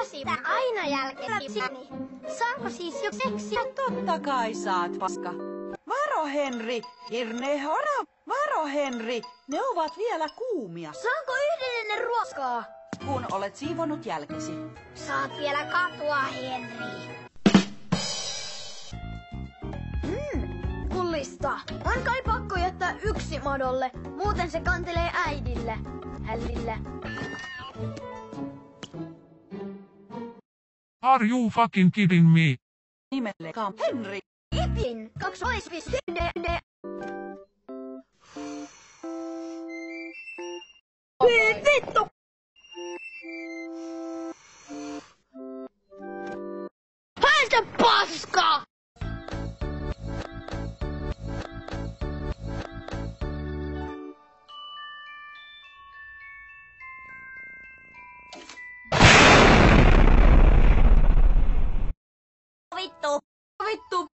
Sitä aina jälkeläsini. Saanko siis jo seksiä? Totta kai saat, paska. Varo, Henri! Hirne hora! Varo, Henri! Ne ovat vielä kuumia. Saanko yhden ennen ruoskaa? Kun olet siivonut jälkesi. Saat vielä katua, Henri. Kullista. On kai pakko jättää yksi Madolle. Muuten se kantelee äidille. Hällille. Are you fucking kidding me? Nimellekaan Henri. Ipin. Kaksoispiste. Vittu! Päästä paska! Vittu! Vittu!